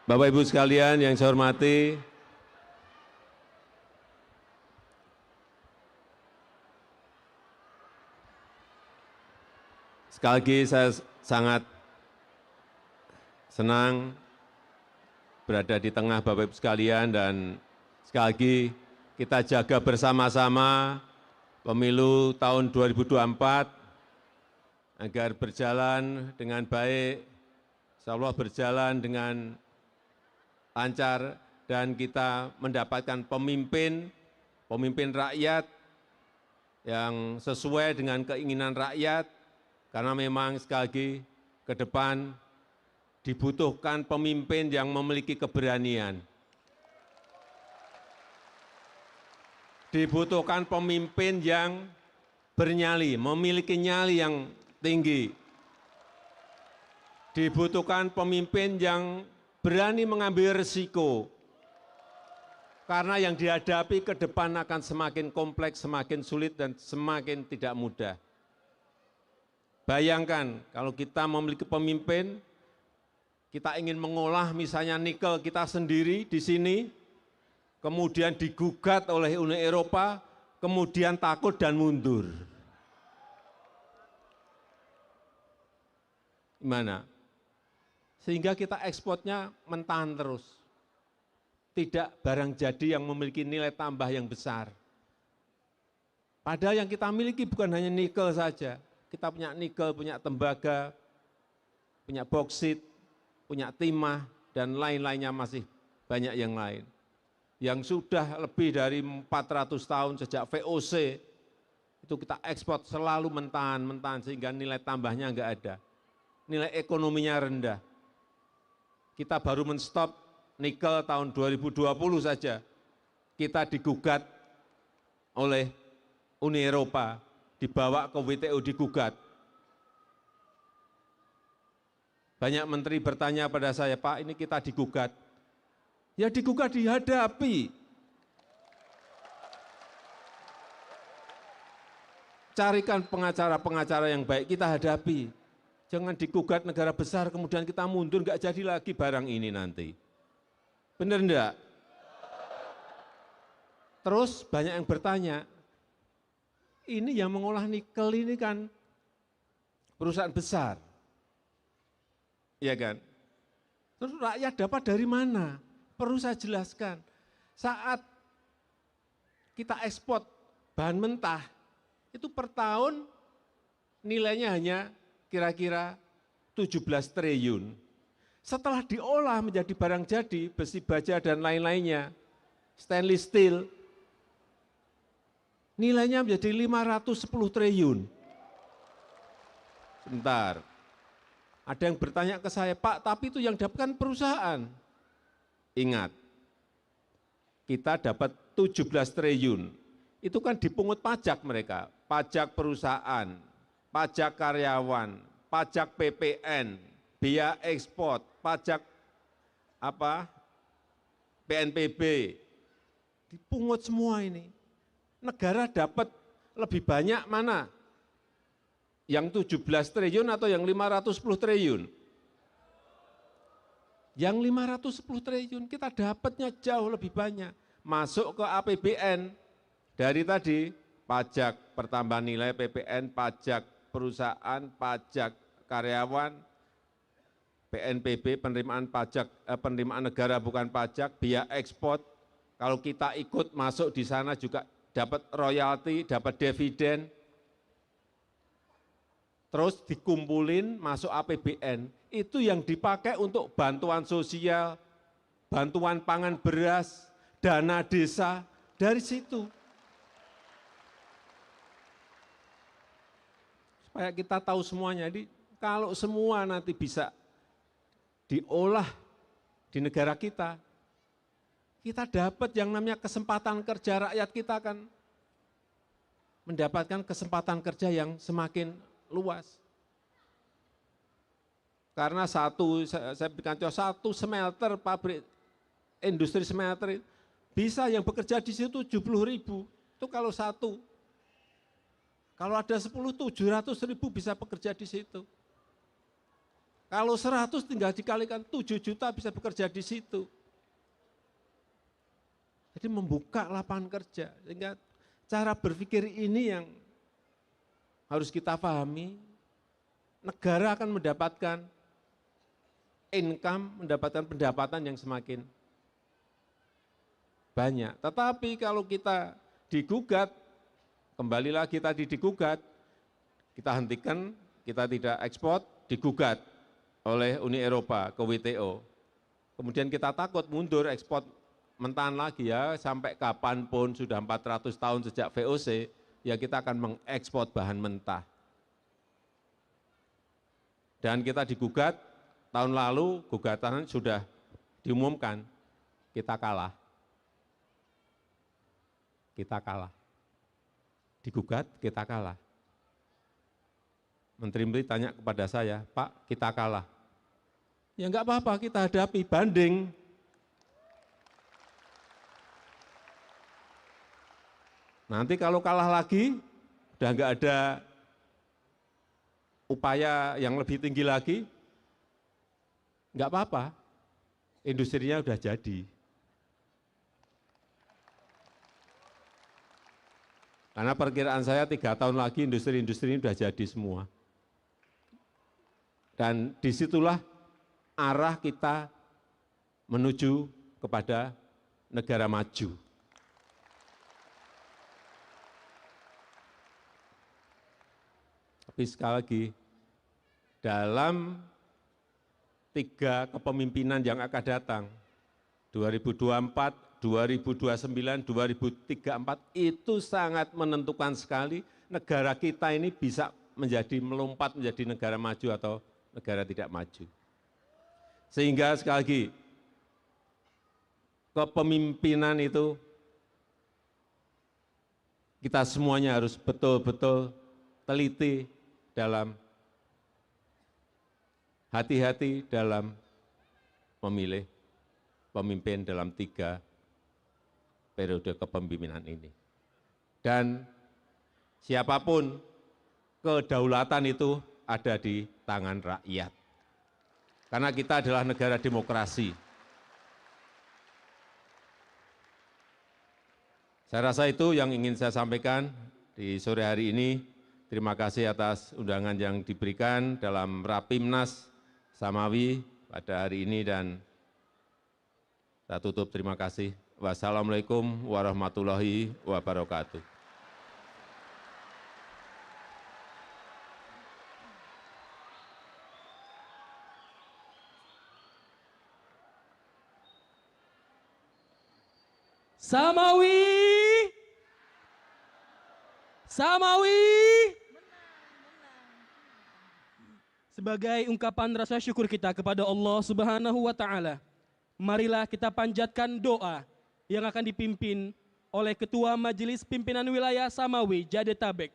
Bapak Ibu sekalian yang saya hormati, sekali lagi saya sangat senang berada di tengah Bapak Ibu sekalian dan sekali lagi kita jaga bersama-sama pemilu tahun 2024 agar berjalan dengan baik, insyaallah berjalan dengan lancar dan kita mendapatkan pemimpin rakyat yang sesuai dengan keinginan rakyat, karena memang sekali lagi ke depan dibutuhkan pemimpin yang memiliki keberanian. Dibutuhkan pemimpin yang bernyali, memiliki nyali yang tinggi. Dibutuhkan pemimpin yang berani mengambil risiko, karena yang dihadapi ke depan akan semakin kompleks, semakin sulit, dan semakin tidak mudah. Bayangkan kalau kita memiliki pemimpin, kita ingin mengolah misalnya nikel kita sendiri di sini, kemudian digugat oleh Uni Eropa, kemudian takut dan mundur. Gimana? Sehingga kita ekspornya mentahan terus. Tidak barang jadi yang memiliki nilai tambah yang besar. Padahal yang kita miliki bukan hanya nikel saja. Kita punya nikel, punya tembaga, punya boksit, punya timah, dan lain-lainnya masih banyak yang lain. Yang sudah lebih dari 400 tahun sejak VOC, itu kita ekspor selalu mentahan sehingga nilai tambahnya enggak ada. Nilai ekonominya rendah. Kita baru menstop nikel tahun 2020 saja. Kita digugat oleh Uni Eropa, dibawa ke WTO digugat. Banyak menteri bertanya pada saya, Pak, ini kita digugat. Ya digugat dihadapi. Carikan pengacara-pengacara yang baik, kita hadapi. Jangan digugat negara besar, kemudian kita mundur, nggak jadi lagi barang ini nanti. Benar enggak? Terus banyak yang bertanya, ini yang mengolah nikel ini kan perusahaan besar. Iya kan? Terus rakyat dapat dari mana? Perlu saya jelaskan. Saat kita ekspor bahan mentah, itu per tahun nilainya hanya kira-kira 17 triliun. Setelah diolah menjadi barang jadi, besi baja dan lain-lainnya, stainless steel, nilainya menjadi 510 triliun. Sebentar, ada yang bertanya ke saya, Pak, tapi itu yang dapatkan perusahaan. Ingat, kita dapat 17 triliun, itu kan dipungut pajak mereka, pajak perusahaan, pajak karyawan, pajak PPN, biaya ekspor, pajak PNBP, dipungut semua ini. Negara dapat lebih banyak mana? Yang 17 triliun atau yang 510 triliun? Yang 510 triliun kita dapatnya jauh lebih banyak. Masuk ke APBN dari tadi, pajak pertambahan nilai PPN, pajak perusahaan, pajak karyawan, PNBP, penerimaan pajak, penerimaan negara bukan pajak, biaya ekspor. Kalau kita ikut masuk di sana juga dapat royalti, dapat dividen, terus dikumpulin masuk APBN, itu yang dipakai untuk bantuan sosial, bantuan pangan beras, dana desa, dari situ. Supaya kita tahu semuanya, jadi kalau semua nanti bisa diolah di negara kita dapat yang namanya kesempatan kerja, rakyat kita akan mendapatkan kesempatan kerja yang semakin luas. Karena saya berikan contoh, satu smelter, pabrik industri smelter, bisa yang bekerja di situ 70.000, itu kalau satu. Kalau ada 10, 700.000 bisa bekerja di situ. Kalau 100 tinggal dikalikan 7 juta bisa bekerja di situ. Jadi membuka lapangan kerja, sehingga cara berpikir ini yang harus kita pahami. Negara akan mendapatkan income, mendapatkan pendapatan yang semakin banyak. Tetapi kalau kita digugat, kembali lagi tadi digugat, kita hentikan, kita tidak ekspor, digugat oleh Uni Eropa ke WTO. Kemudian kita takut mundur ekspor mentahan lagi ya, sampai kapanpun sudah 400 tahun sejak VOC, ya kita akan mengekspor bahan mentah. Dan kita digugat, tahun lalu gugatan sudah diumumkan, kita kalah. Kita kalah. Digugat, kita kalah. Menteri-menteri tanya kepada saya, Pak, kita kalah. Ya enggak apa-apa, kita hadapi, banding. Nanti kalau kalah lagi, udah enggak ada upaya yang lebih tinggi lagi, enggak apa-apa, industrinya udah jadi. Karena perkiraan saya 3 tahun lagi industri-industri ini sudah jadi semua. Dan disitulah arah kita menuju kepada negara maju. Tapi sekali lagi, dalam 3 kepemimpinan yang akan datang, 2024, 2029, 2034, itu sangat menentukan sekali negara kita ini bisa melompat menjadi negara maju atau negara tidak maju. Sehingga sekali lagi, kepemimpinan itu kita semuanya harus betul-betul teliti dalam hati-hati dalam memilih pemimpin dalam 3 periode kepemimpinan ini. Dan siapapun, kedaulatan itu ada di tangan rakyat. Karena kita adalah negara demokrasi. Saya rasa itu yang ingin saya sampaikan di sore hari ini. Terima kasih atas undangan yang diberikan dalam Rapimnas Samawi pada hari ini, dan saya tutup, terima kasih. Wassalamualaikum warahmatullahi wabarakatuh. Samawi, Samawi. Sebagai ungkapan rasa syukur kita kepada Allah Subhanahu wa Ta'ala, marilah kita panjatkan doa yang akan dipimpin oleh Ketua Majelis Pimpinan Wilayah Samawi Jadetabek,